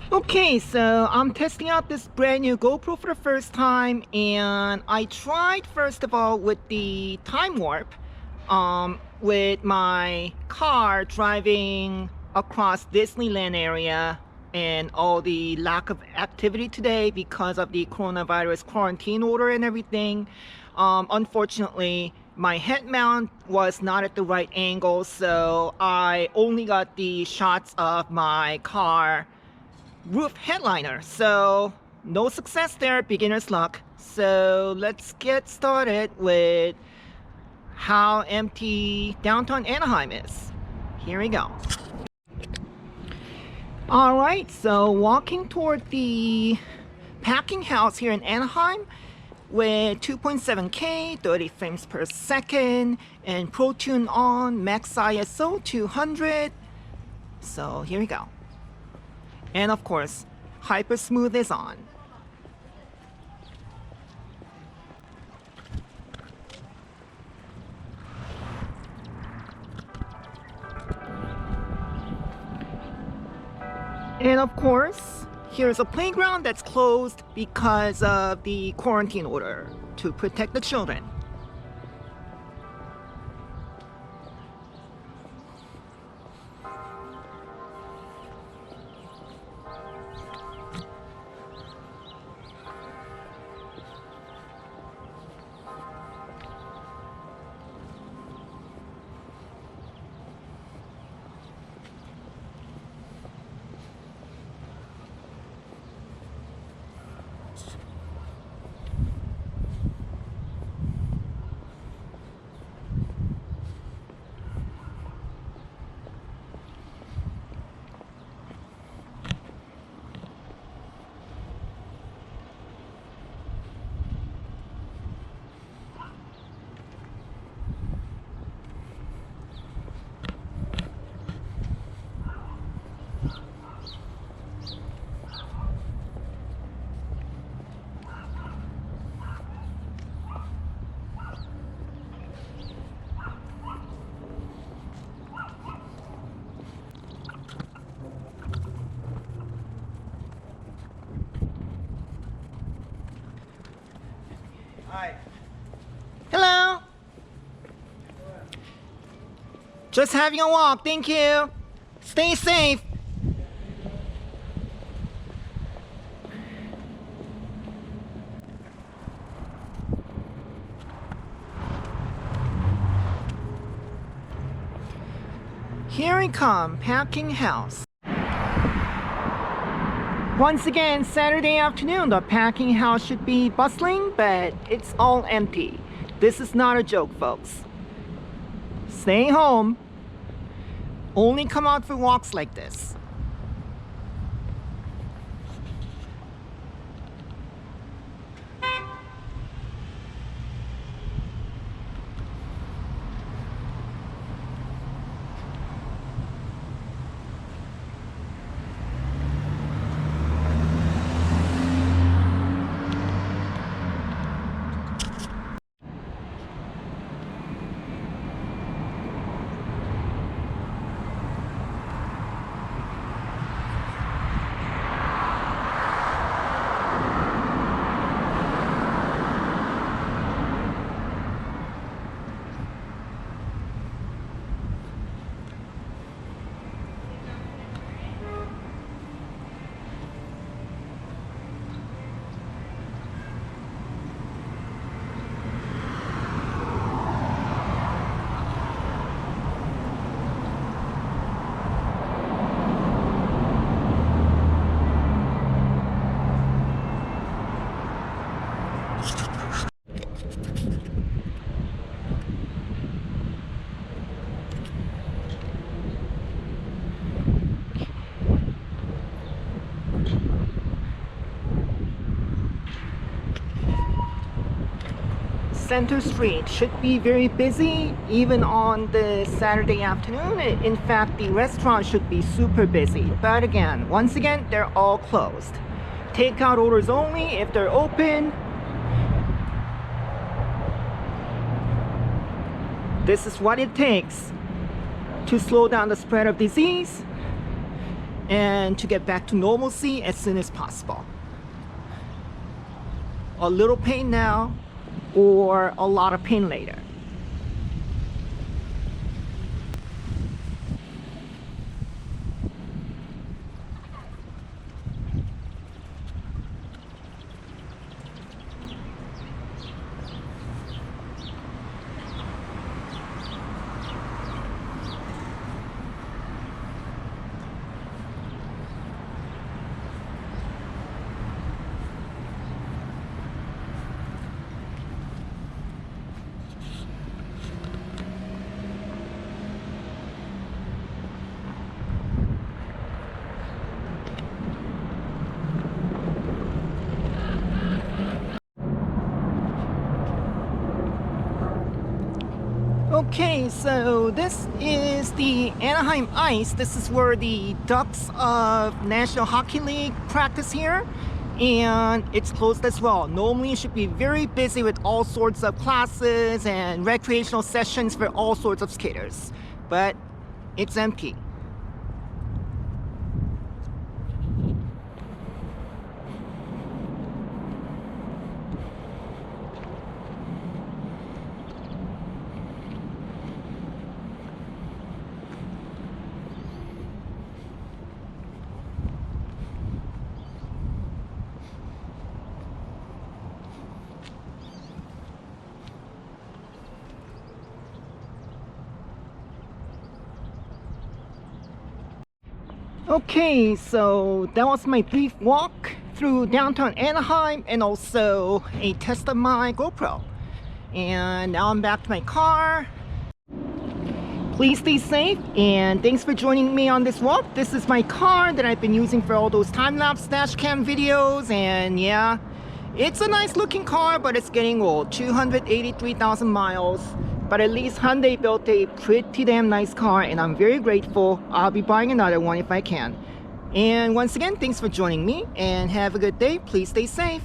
Okay, so I'm testing out this brand new GoPro for the first time, and I tried first of all with the time warp with my car driving across Disneyland area and all the lack of activity today because of the coronavirus quarantine order and everything. Unfortunately, my head mount was not at the right angle, so I only got the shots of my car roof headliner, so no success there, beginner's luck. So let's get started with how empty downtown Anaheim is. Here we go. Alright, so walking toward the packing house here in Anaheim with 2.7K, 30 frames per second, and ProTune on, max ISO 200. So here we go. And of course, Hyper Smooth is on. And of course, here's a playground that's closed because of the quarantine order to protect the children. Hi. Hello. Just having a walk, thank you. Stay safe. Here we come, packing house. Once again, Saturday afternoon, the packing house should be bustling, but it's all empty. This is not a joke, folks. Stay home. Only come out for walks like this. Center Street should be very busy even on the Saturday afternoon. In fact, the restaurant should be super busy. But again, once again, they're all closed. Takeout orders only if they're open. This is what it takes to slow down the spread of disease. and to get back to normalcy as soon as possible. A little pain now or a lot of pain later. Okay, so this is the Anaheim Ice. This is where the Ducks of National Hockey League practice here, and it's closed as well. Normally it should be very busy with all sorts of classes and recreational sessions for all sorts of skaters, but it's empty. Okay, so that was my brief walk through downtown Anaheim and also a test of my GoPro. And now I'm back to my car. Please stay safe and thanks for joining me on this walk. This is my car that I've been using for all those time-lapse dash cam videos, and yeah, it's a nice looking car, but it's getting old. 283,000 miles. But at least Hyundai built a pretty damn nice car, and I'm very grateful. I'll be buying another one if I can. And once again, thanks for joining me, and have a good day. Please stay safe.